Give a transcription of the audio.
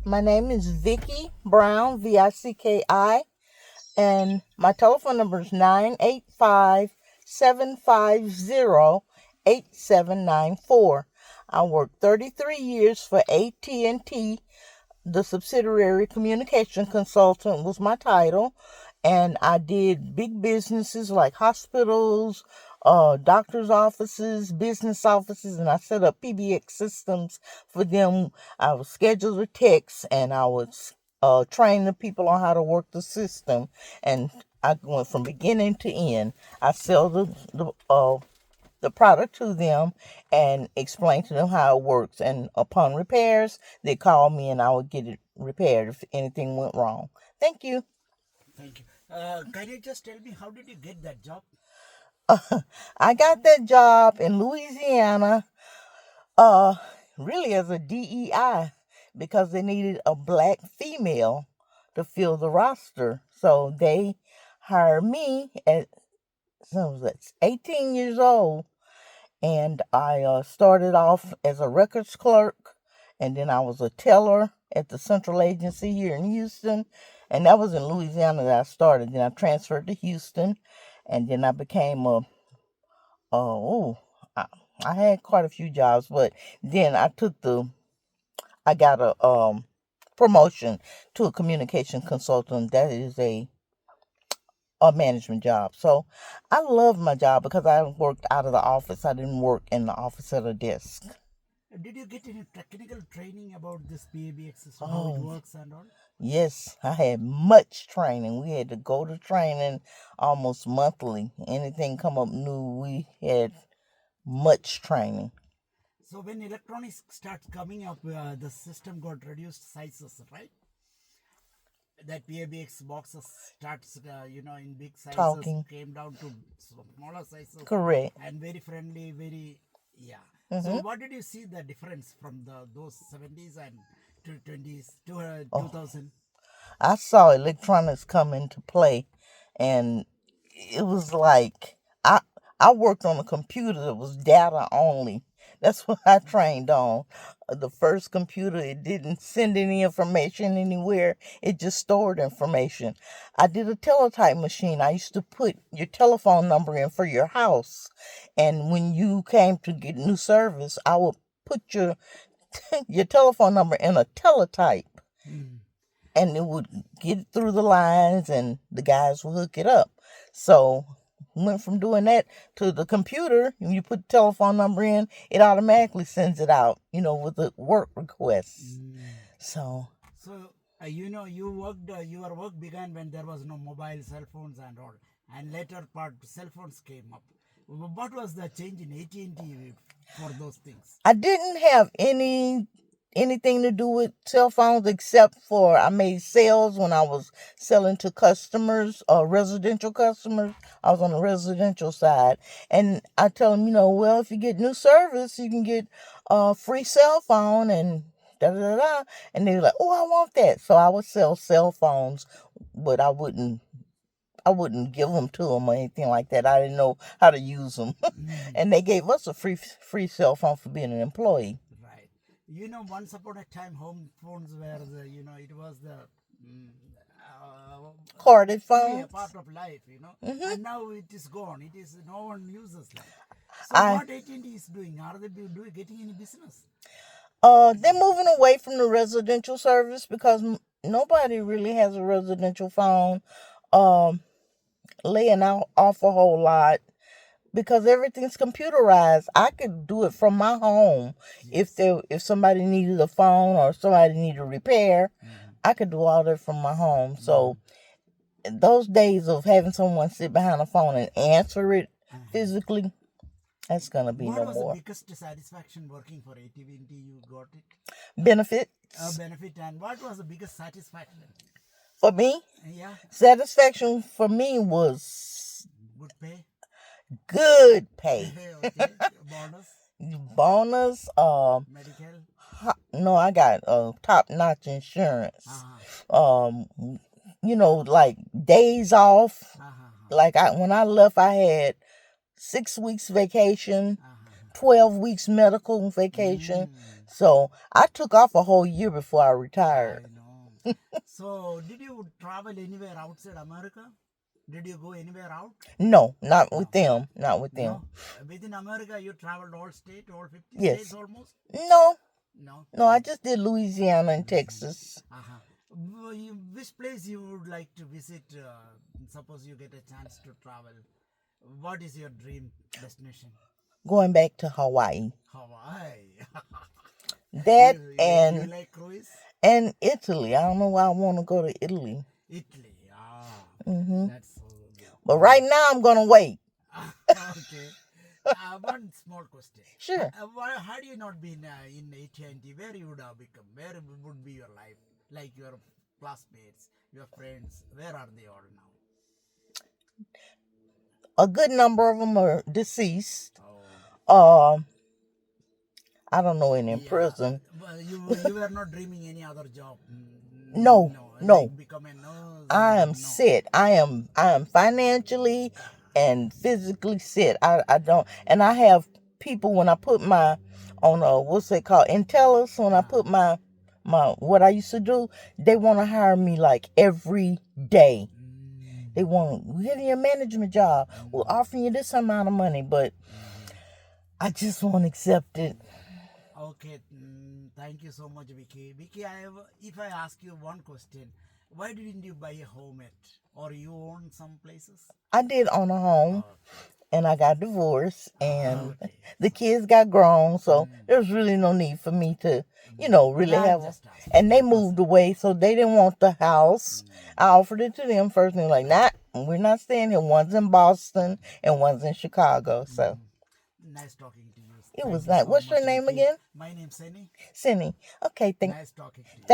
My name is Vicki Brown, Vicki, and my telephone number is 985-750-8794. I worked 33 years for At&T. The subsidiary communication consultant was my title, and I did big businesses like hospitals, doctors' offices, business offices, and I set up PBX systems for them. I would schedule the texts, and I would train the people on how to work the system, and I went from beginning to end. I sell the product to them and explain to them how it works. And upon repairs, they call me and I would get it repaired if anything went wrong. Thank you. Thank you. Can you just tell me how did you get that job? I got that job in Louisiana, uh, really as a DEI because they needed a black female to fill the roster. So they hired me at, so was that, 18 years old. And I started off as a records clerk, and then I was a teller at the central agency here in Houston, and that was in Louisiana that I started. Then I transferred to Houston, and then I became oh, I had quite a few jobs, but then I got a promotion to a communication consultant. That is a management job. So I love my job because I worked out of the office. I didn't work in the office at a desk. Did you get any technical training about this PABX system, how it Oh, works and all? yes, I had much training. We had to go to training almost monthly. Anything come up new, we had much training. So when electronics starts coming up, the system got reduced sizes, right? That PABX boxes starts, in big sizes, Talking. came down to smaller sizes, Correct. and very friendly, very, yeah. So Mm-hmm. what did you see the difference from those 70s and to 20s to Oh, 2000? I saw electronics come into play, and it was like I worked on a computer that was data only. That's what I trained on. The first computer, it didn't send any information anywhere. It just stored information. I did a teletype machine. I used to put your telephone number in for your house, and when you came to get new service, I would put your your telephone number in a teletype, Mm. and it would get through the lines and the guys would hook it up. So went from doing that to the computer. When you put the telephone number in, it automatically sends it out, with the work requests. Mm. So So, you worked, your work began when there was no mobile cell phones and all, and later part cell phones came up. What was the change in AT&T for those things? I didn't have anything to do with cell phones except for I made sales when I was selling to customers, residential customers. I was on the residential side, and I tell them, well, if you get new service, you can get a free cell phone and da da da da. And they were like, oh, I want that. So I would sell cell phones, but I wouldn't give them to them or anything like that. I didn't know how to use them, Mm. and they gave us a free cell phone for being an employee. Right. Once upon a time, home phones were it was the mm, Carded fully a phones. part of life, Hmm. and now it is gone. It is no one uses that. So I what AT&T is doing? Are they getting any business? they're moving away from the residential service because nobody really has a residential phone. Um, laying out off a whole lot because everything's computerized. I could do it from my home if Yes. if somebody needed a phone or somebody needed a repair. Mm-hmm. I could do all that from my home. Mm-hmm. So those days of having someone sit behind a phone and answer it Uh-huh. physically, that's gonna be What no was the more. biggest satisfaction working for AT&T? You got it, a Benefits benefit, and what was the biggest satisfaction? for me, Yeah, satisfaction for me was good pay. good pay. Okay, bonus, Bonus, medical. no, I got top notch insurance. Uh-huh. Um, like days off. Uh-huh. Like when I left, I had 6 weeks vacation, Uh-huh. 12 weeks medical vacation. Mm. So I took off a whole year before I I retired. know. So, did you travel anywhere outside America? Did you go anywhere out? No, not No. with them. Not with them. No. Within America, you traveled all state, all 50 Yes. states almost? No, No. no, I just did Louisiana and Texas. Uh-huh. Which place you would like to visit? Suppose you get a chance to travel. What is your dream destination? Going back to Hawaii. Hawaii. That you and like cruise? Italy. I don't know why I want to go to Italy. Italy. Ah, Hmm that's so good. But right now I'm gonna wait. Okay. One small question. Sure. Had you not been in AT&T, where you would have become? Where would be your life? Like your classmates, your friends, where are they all now? A good number of them are deceased. Oh, I don't know any in yeah. prison. Well, you were not dreaming any other job. No, no. Like become a nurse. I am No. set. I am financially and physically set. I don't, and I have people when I put my on what's it called, Intellus, when I put my what I used to do, they want to hire me like every day. They want, we're giving you a management job. We're offering you this amount of money, but I just won't accept it. Okay, thank you so much, Vicky. Vicky, if I ask you one question, why didn't you buy a home yet? Or you own some places? I did own a home, and I got divorced, and Okay. the kids got grown, so there's really no need for me to, really Yeah, have. just ask. And they moved away, so they didn't want the house. I offered it to them first, and they're like, "Nah, we're not staying here." One's in Boston and one's in Chicago, so Nice talking to you. it Thank was you nice. so What's much, your name Vicky. again? My name's Sunny. Cindy. Okay, Nice talking to you. thank